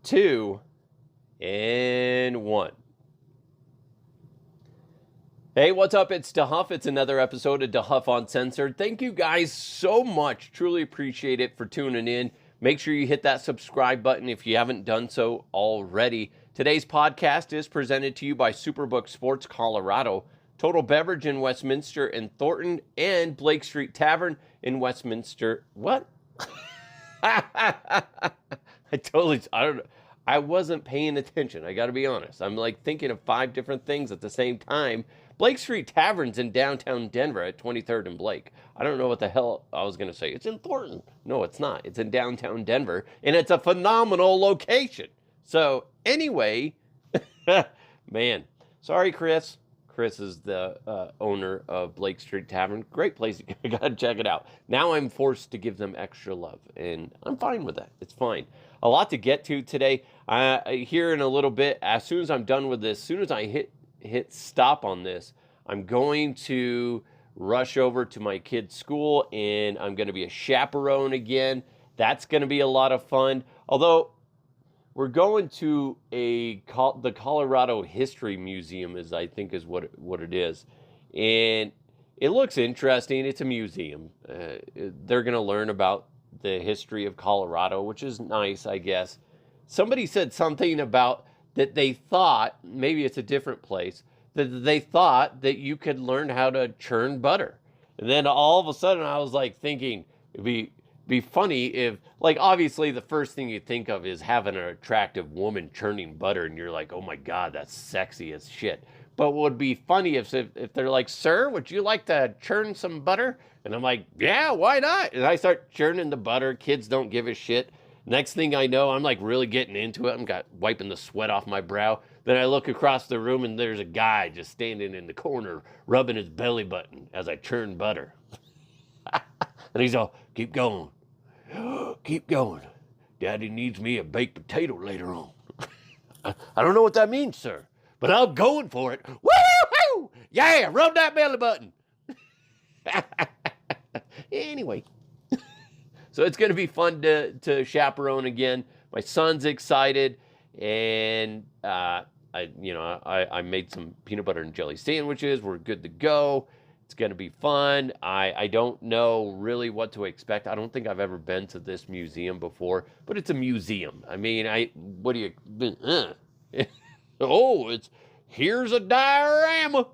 2, and 1. Hey, what's up? It's DeHuff. It's another episode of DeHuff Uncensored. Thank you guys so much. Truly appreciate it for tuning in. Make sure you hit that subscribe button if you haven't done so already. Today's podcast is presented to you by Superbook Sports Colorado, Total Beverage in Westminster and Thornton, and Blake Street Tavern in Westminster. What? I wasn't paying attention. I got to be honest. I'm like thinking of 5 different things at the same time. Blake Street Tavern's in downtown Denver at 23rd and Blake. I don't know what the hell I was going to say. It's in Thornton. No, it's not. It's in downtown Denver, and it's a phenomenal location. So anyway, man, sorry, Chris. Chris is the owner of Blake Street Tavern. Great place. You got to check it out. Now I'm forced to give them extra love, and I'm fine with that. It's fine. A lot to get to today. Here in a little bit, as soon as I'm done with this, as soon as I hit stop on this, I'm going to rush over to my kid's school, and I'm going to be a chaperone again. That's going to be a lot of fun. Although we're going to the Colorado History Museum, I think is what it is, and it looks interesting. It's a museum. They're going to learn about the history of Colorado, which is nice, I guess. Somebody said something about that they thought, maybe it's a different place, that they thought that you could learn how to churn butter. And then all of a sudden I was like thinking, it'd be funny if, like, obviously the first thing you think of is having an attractive woman churning butter, and you're like, oh my God, that's sexy as shit. But what would be funny if they're like, sir, would you like to churn some butter? And I'm like, yeah, why not? And I start churning the butter. Kids don't give a shit. Next thing I know, I'm like really getting into it. I'm wiping the sweat off my brow. Then I look across the room, and there's a guy just standing in the corner, rubbing his belly button as I churn butter. And he's all, keep going. Keep going. Daddy needs me a baked potato later on. I don't know what that means, sir, but I'm going for it. Woo-hoo! Yeah, rub that belly button. Anyway. So it's going to be fun to chaperone again. My son's excited, and I made some peanut butter and jelly sandwiches. We're good to go. It's going to be fun. I don't know really what to expect. I don't think I've ever been to this museum before, but it's a museum. I mean, here's a diorama.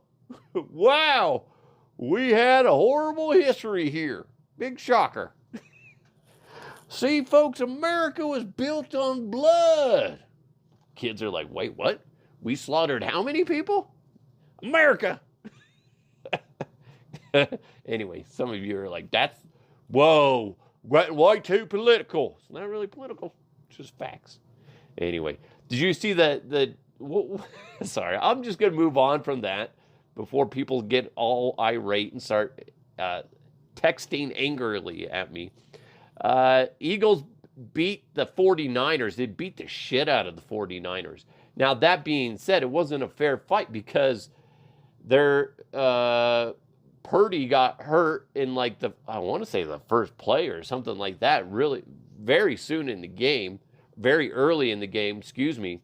Wow. We had a horrible history here. Big shocker. See, folks, America was built on blood. Kids are like, wait, what? We slaughtered how many people? America. Anyway, some of you are like, whoa, why too political? It's not really political, it's just facts. Anyway, did you see sorry, I'm just going to move on from that before people get all irate and start texting angrily at me. Eagles beat the 49ers. They beat the shit out of the 49ers. Now, that being said, it wasn't a fair fight because their Purdy got hurt in I want to say the first play or something like that, really very soon in the game, very early in the game, excuse me.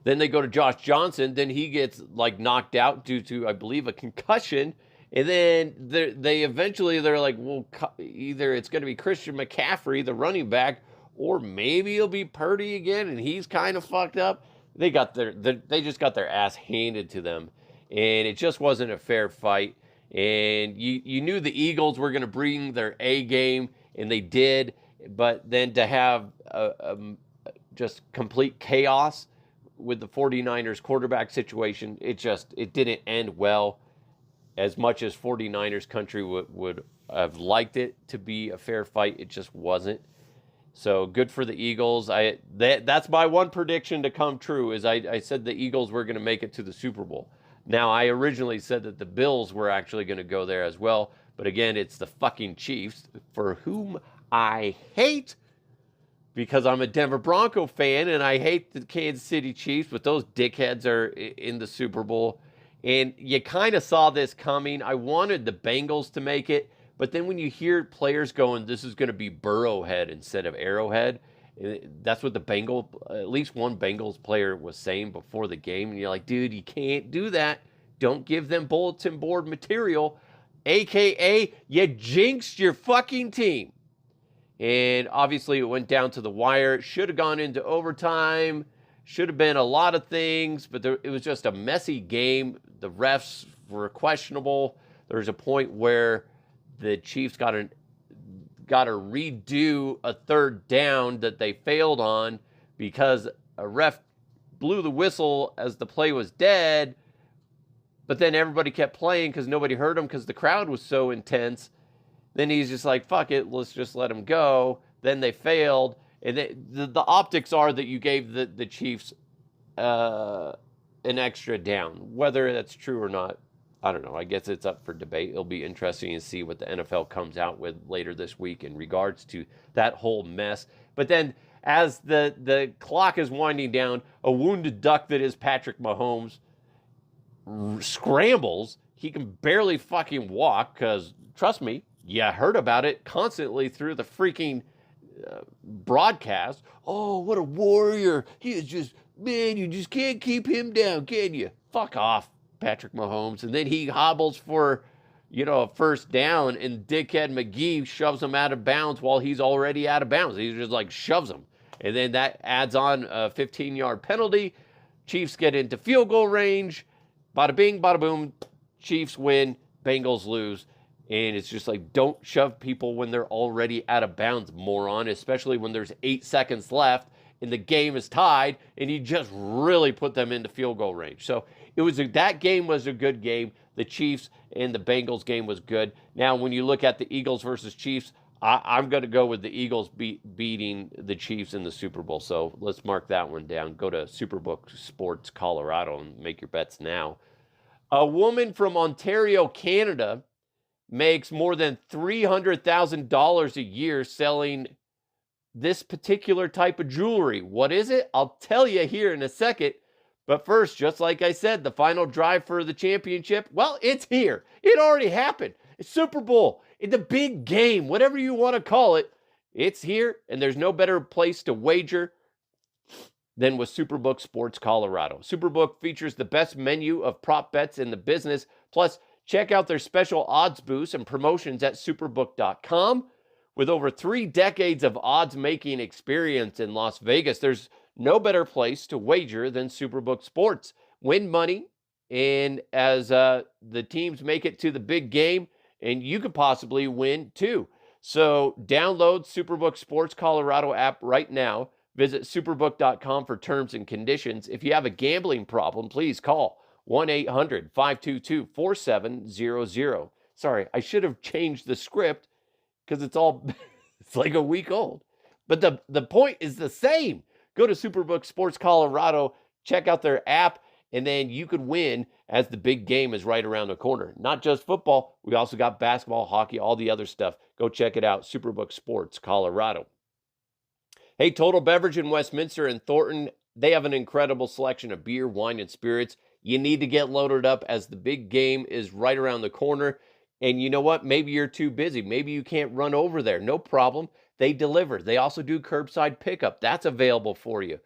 Then they go to Josh Johnson. Then he gets knocked out due to, I believe, a concussion. And then they're like, well, either it's going to be Christian McCaffrey, the running back, or maybe it'll be Purdy again, and he's kind of fucked up. They just got their ass handed to them, and it just wasn't a fair fight. And you knew the Eagles were going to bring their A game, and they did. But then to have just complete chaos with the 49ers quarterback situation, it didn't end well. As much as 49ers country would have liked it to be a fair fight, it just wasn't. So good for the Eagles. That's my one prediction to come true, is I said the Eagles were going to make it to the Super Bowl. Now, I originally said that the Bills were actually going to go there as well. But again, it's the fucking Chiefs, for whom I hate, because I'm a Denver Bronco fan, and I hate the Kansas City Chiefs, but those dickheads are in the Super Bowl. And you kind of saw this coming. I wanted the Bengals to make it, but then when you hear players going, this is going to be Burrowhead instead of Arrowhead, That's what the at least one Bengals player was saying before the game. And you're like, dude, you can't do that. Don't give them bulletin board material, AKA, you jinxed your fucking team. And obviously, it went down to the wire. It should have gone into overtime. Should have been a lot of things, but it was just a messy game. The refs were questionable. There was a point where the Chiefs got to redo a third down that they failed on because a ref blew the whistle as the play was dead, but then everybody kept playing because nobody heard him because the crowd was so intense. Then he's just like, fuck it, let's just let him go. Then they failed. And the optics are that you gave the Chiefs an extra down. Whether that's true or not, I don't know. I guess it's up for debate. It'll be interesting to see what the NFL comes out with later this week in regards to that whole mess. But then as the clock is winding down, a wounded duck that is Patrick Mahomes scrambles. He can barely fucking walk because, trust me, you heard about it constantly through the freaking broadcast. Oh, what a warrior. He is just, man, you just can't keep him down, can you? Fuck off, Patrick Mahomes. And then he hobbles for, a first down, and Dickhead McGee shoves him out of bounds while he's already out of bounds. He just like shoves him. And then that adds on a 15-yard penalty. Chiefs get into field goal range. Bada bing, bada boom. Chiefs win. Bengals lose. And it's just like, don't shove people when they're already out of bounds, moron, especially when there's 8 seconds left and the game is tied and you just really put them into field goal range. So that game was a good game. The Chiefs and the Bengals game was good. Now, when you look at the Eagles versus Chiefs, I'm going to go with the Eagles beating the Chiefs in the Super Bowl. So let's mark that one down. Go to Superbook Sports Colorado and make your bets now. A woman from Ontario, Canada, makes more than $300,000 a year selling this particular type of jewelry. What is it? I'll tell you here in a second. But first, just like I said, the final drive for the championship, well, it's here. It already happened. It's Super Bowl. It's a big game, whatever you want to call it. It's here, and there's no better place to wager than with Superbook Sports Colorado. Superbook features the best menu of prop bets in the business. Plus, check out their special odds boosts and promotions at superbook.com. With over 3 decades of odds-making experience in Las Vegas, there's no better place to wager than Superbook Sports. Win money, and as the teams make it to the big game, and you could possibly win too. So download Superbook Sports Colorado app right now. Visit superbook.com for terms and conditions. If you have a gambling problem, please call 1-800-522-4700. Sorry, I should have changed the script because it's like a week old. But the point is the same. Go to Superbook Sports Colorado, check out their app, and then you could win as the big game is right around the corner. Not just football, we also got basketball, hockey, all the other stuff. Go check it out, Superbook Sports Colorado. Hey, Total Beverage in Westminster and Thornton, they have an incredible selection of beer, wine, and spirits. You need to get loaded up as the big game is right around the corner. And you know what? Maybe you're too busy. Maybe you can't run over there. No problem. They deliver. They also do curbside pickup. That's available for you.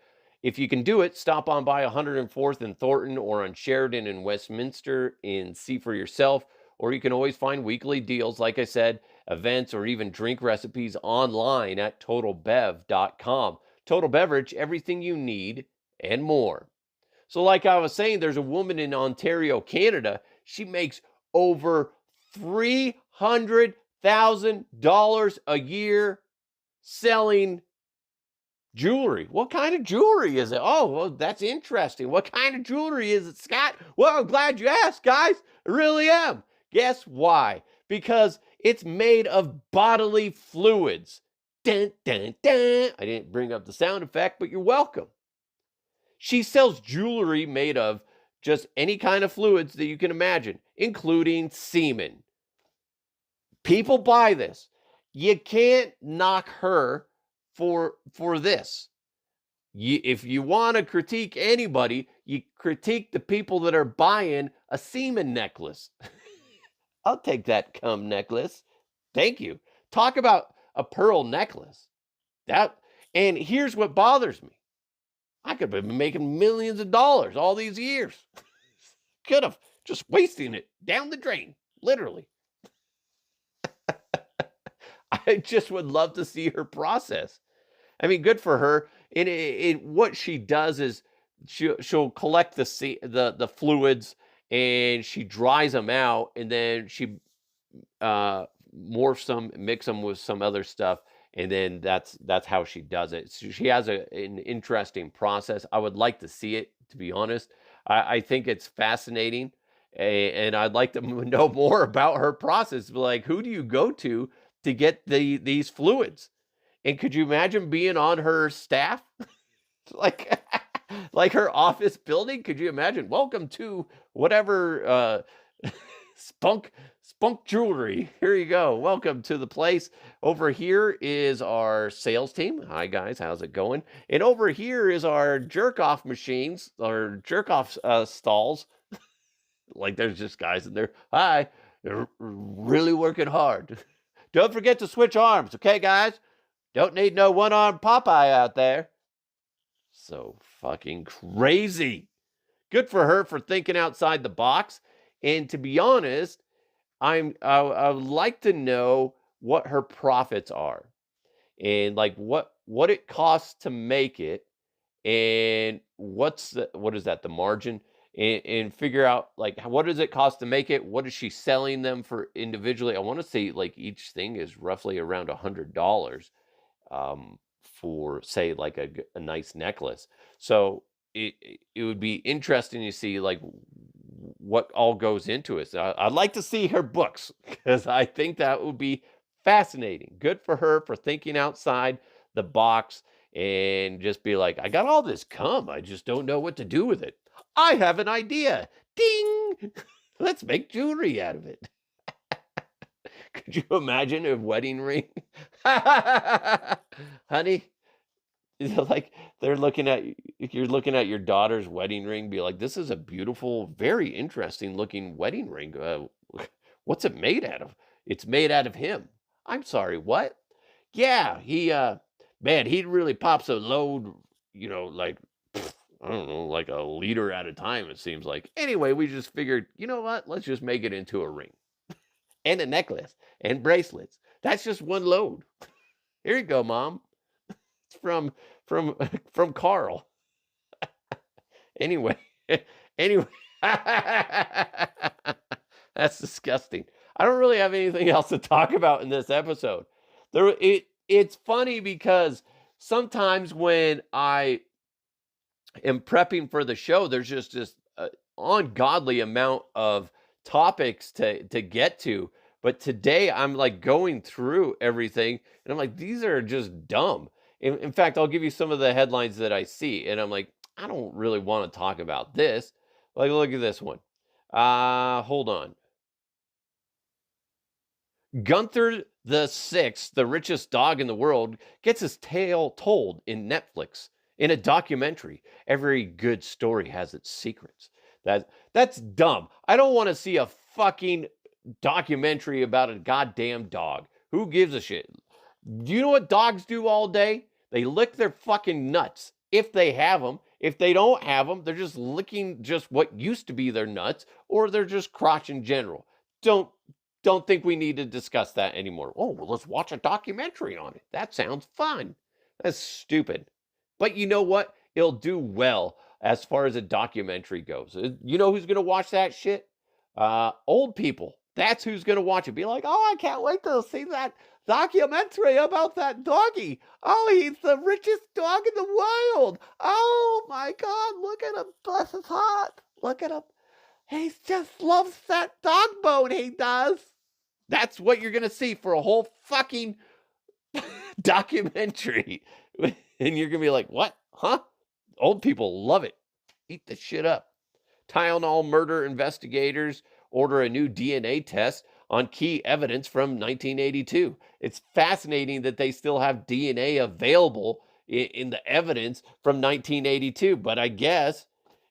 If you can do it, stop on by 104th and Thornton or on Sheridan in Westminster and see for yourself. Or you can always find weekly deals, like I said, events, or even drink recipes online at totalbev.com. Total Beverage, everything you need and more. So like I was saying, there's a woman in Ontario, Canada. She makes over $300,000 a year selling jewelry. What kind of jewelry is it? Oh, well, that's interesting. What kind of jewelry is it, Scott? Well, I'm glad you asked, guys. I really am. Guess why? Because it's made of bodily fluids. Dun, dun, dun. I didn't bring up the sound effect, but you're welcome. She sells jewelry made of just any kind of fluids that you can imagine, including semen. People buy this. You can't knock her for this. If you want to critique anybody, you critique the people that are buying a semen necklace. I'll take that cum necklace. Thank you. Talk about a pearl necklace. That And here's what bothers me. I could have been making millions of dollars all these years. Could have. Just wasting it down the drain, literally. I just would love to see her process. I mean, good for her. And what she does is she'll collect the fluids and she dries them out, and then she morph them, mix them with some other stuff, and then that's how she does it. So she has an interesting process. I would like to see it, to be honest. I think it's fascinating, and I'd like to know more about her process. Like, who do you go to get these fluids? And could you imagine being on her staff? Like like her office building? Could you imagine? Welcome to whatever spunk spunk jewelry. Here you go. Welcome to the place. Over here is our sales team. Hi guys, how's it going? And over here is our jerk off machines, or jerk off stalls. Like there's just guys in there. Hi, they're really working hard. Don't forget to switch arms, okay, guys? Don't need no one-armed Popeye out there. So fucking crazy. Good for her for thinking outside the box. And to be honest, I would like to know what her profits are, and like what it costs to make it, and what is that, the margin, and figure out like what does it cost to make it, what is she selling them for individually. I want to say like each thing is roughly around $100, for say like a nice necklace. So it would be interesting to see like what all goes into it. So I'd like to see her books because I think that would be fascinating. Good for her for thinking outside the box and just be like, I got all this cum. I just don't know what to do with it. I have an idea. Ding! Let's make jewelry out of it. Could you imagine a wedding ring? Honey, like they're looking at if you're looking at your daughter's wedding ring, be like, this is a beautiful, very interesting looking wedding ring. What's it made out of? It's made out of him. I'm sorry, what? Yeah, man, he really pops a load, like I don't know, like a liter at a time, it seems like. Anyway, we just figured, you know what? Let's just make it into a ring and a necklace and bracelets. That's just one load. Here you go, Mom. It's from from Carl. Anyway, anyway, that's disgusting. I don't really have anything else to talk about in this episode. It's funny because sometimes when I am prepping for the show, there's just this ungodly amount of topics to get to. But today I'm like going through everything and I'm like, these are just dumb. In fact, I'll give you some of the headlines that I see, and I'm like, I don't really want to talk about this. Like, look at this one. Hold on. Gunther the Sixth, the richest dog in the world, gets his tale told in Netflix in a documentary. Every good story has its secrets. That's dumb. I don't want to see a fucking documentary about a goddamn dog. Who gives a shit? Do you know what dogs do all day? They lick their fucking nuts if they have them. If they don't have them, they're just licking just what used to be their nuts, or they're just crotch in general. Don't think we need to discuss that anymore. Oh, well, let's watch a documentary on it. That sounds fun. That's stupid. But you know what? It'll do well as far as a documentary goes. You know who's going to watch that shit? Old people. That's who's going to watch it. Be like, oh, I can't wait to see that documentary about that doggy. Oh, he's the richest dog in the world. Oh my God, look at him. Bless his heart. Look at him. He just loves that dog bone, he does. That's what you're going to see for a whole fucking documentary. And you're going to be like, what? Huh? Old people love it. Eat the shit up. Tylenol murder investigators order a new DNA test on key evidence from 1982. It's fascinating that they still have DNA available in the evidence from 1982, but I guess,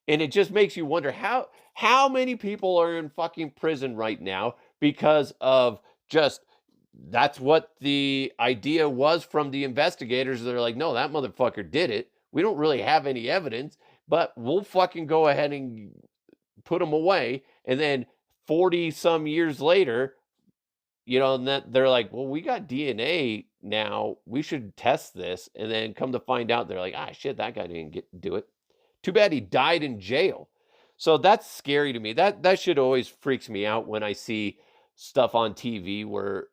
and it just makes you wonder how many people are in fucking prison right now because of just that's what the idea was from the investigators. They're like, no, that motherfucker did it. We don't really have any evidence, but we'll fucking go ahead and put him away. And then 40 some years later, and that they're like, well, we got DNA now. We should test this. And then come to find out, they're like, shit, that guy didn't do it. Too bad he died in jail. So that's scary to me. That shit always freaks me out when I see stuff on TV where,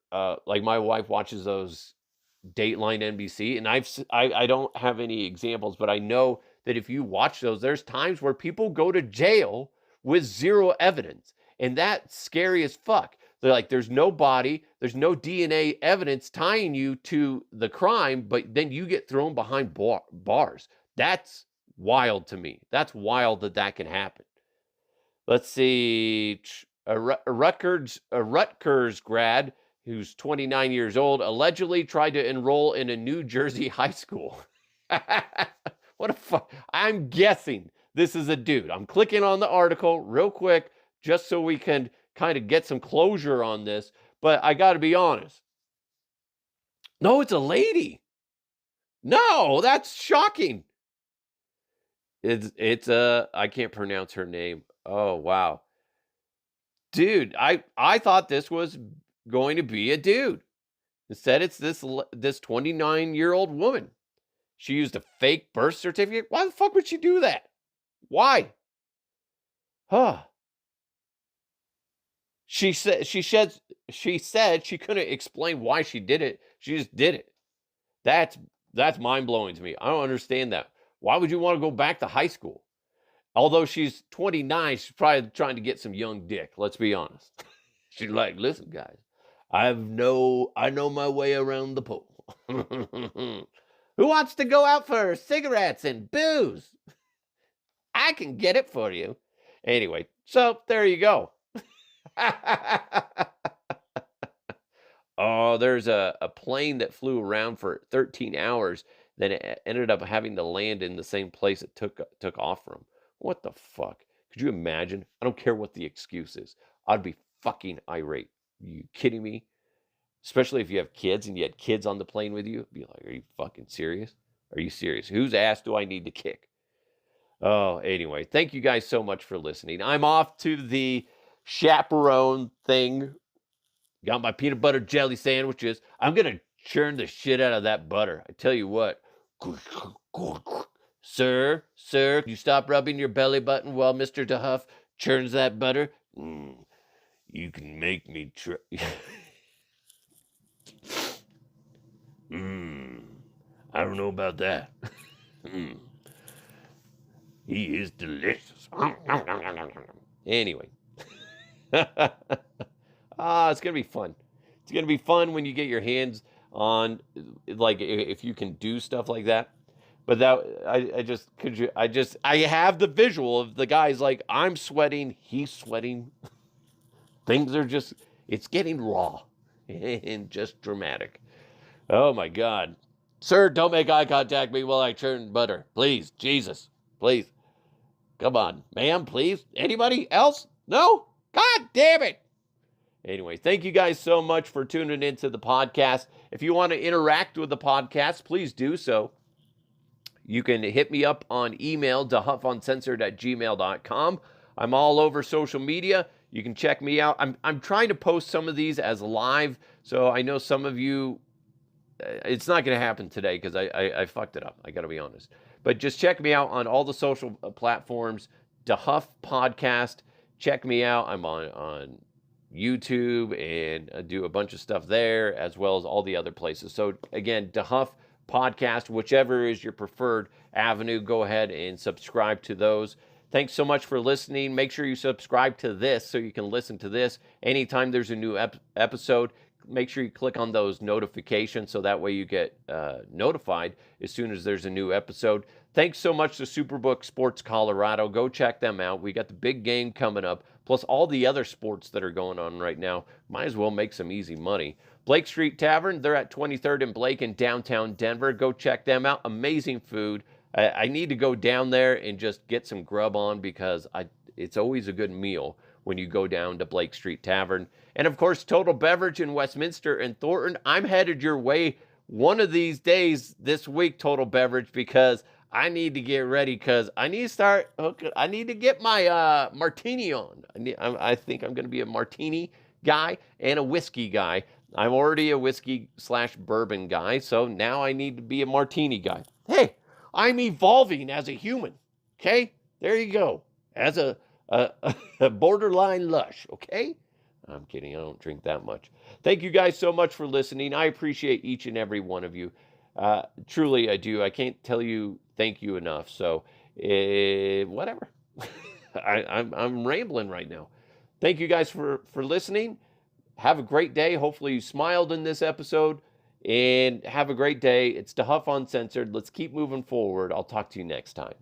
like my wife watches those Dateline NBC, and I don't have any examples, but I know that if you watch those, there's times where people go to jail with zero evidence, and that's scary as fuck. They're like, there's no body, there's no DNA evidence tying you to the crime, but then you get thrown behind bars. That's wild to me. That's wild that can happen. Let's see. A Rutgers grad who's 29 years old allegedly tried to enroll in a New Jersey high school. What a fuck. I'm guessing this is a dude. I'm clicking on the article real quick just so we can kind of get some closure on this. But I got to be honest. No, it's a lady. No, that's shocking. It's I can't pronounce her name. Oh, wow. Dude, I thought this was going to be a dude. Instead, it's this 29-year-old woman. She used a fake birth certificate. Why the fuck would she do that? Why? Huh. She said she couldn't explain why she did it. She just did it. That's mind-blowing to me. I don't understand that. Why would you want to go back to high school? Although she's 29, she's probably trying to get some young dick. Let's be honest. She's like, listen, guys, I know my way around the pole. Who wants to go out for cigarettes and booze? I can get it for you. Anyway, so there you go. Oh, there's a plane that flew around for 13 hours. Then it ended up having to land in the same place it took off from. What the fuck? Could you imagine? I don't care what the excuse is. I'd be fucking irate. Are you kidding me? Especially if you have kids and you had kids on the plane with you. I'd be like, are you fucking serious? Are you serious? Whose ass do I need to kick? Oh, anyway. Thank you guys so much for listening. I'm off to the chaperone thing. Got my peanut butter jelly sandwiches. I'm going to churn the shit out of that butter. I tell you what. Sir, can you stop rubbing your belly button while Mr. DeHuff churns that butter? You can make me try. I don't know about that. He is delicious. Anyway. It's going to be fun. It's going to be fun when you get your hands on, like, if you can do stuff like that. But I have the visual of the guys like, I'm sweating, he's sweating. Things are just, it's getting raw and just dramatic. Oh my God. Sir, don't make eye contact with me while I churn butter. Please, Jesus, please. Come on, ma'am, please. Anybody else? No? God damn it. Anyway, thank you guys so much for tuning into the podcast. If you want to interact with the podcast, please do so. You can hit me up on email, dehuffuncensored@gmail.com. I'm all over social media. You can check me out. I'm trying to post some of these as live, so I know some of you, it's not going to happen today because I fucked it up. I got to be honest. But just check me out on all the social platforms, DeHuff Podcast. Check me out. I'm on YouTube and do a bunch of stuff there as well as all the other places. So again, DeHuff Podcast, whichever is your preferred avenue, go ahead and subscribe to those. Thanks so much for listening. Make sure you subscribe to this so you can listen to this anytime there's a new episode. Make sure you click on those notifications so that way you get notified as soon as there's a new episode. Thanks so much to Superbook Sports Colorado. Go check them out. We got the big game coming up, plus all the other sports that are going on right now. Might as well make some easy money. Blake Street Tavern, they're at 23rd and Blake in downtown Denver. Go check them out. Amazing food. I need to go down there and just get some grub on because it's always a good meal when you go down to Blake Street Tavern. And of course, Total Beverage in Westminster and Thornton. I'm headed your way one of these days this week, Total Beverage, because I need to get ready because I need to start. I need to get my martini on. I think I'm going to be a martini guy and a whiskey guy. I'm already a whiskey/bourbon guy, so now I need to be a martini guy. Hey, I'm evolving as a human. Okay, there you go. As a borderline lush. Okay. I'm kidding. I don't drink that much. Thank you guys so much for listening. I appreciate each and every one of you. Truly, I do. I can't tell you thank you enough. So, whatever. I'm rambling right now. Thank you guys for listening. Have a great day. Hopefully you smiled in this episode. And have a great day. It's the Huff Uncensored. Let's keep moving forward. I'll talk to you next time.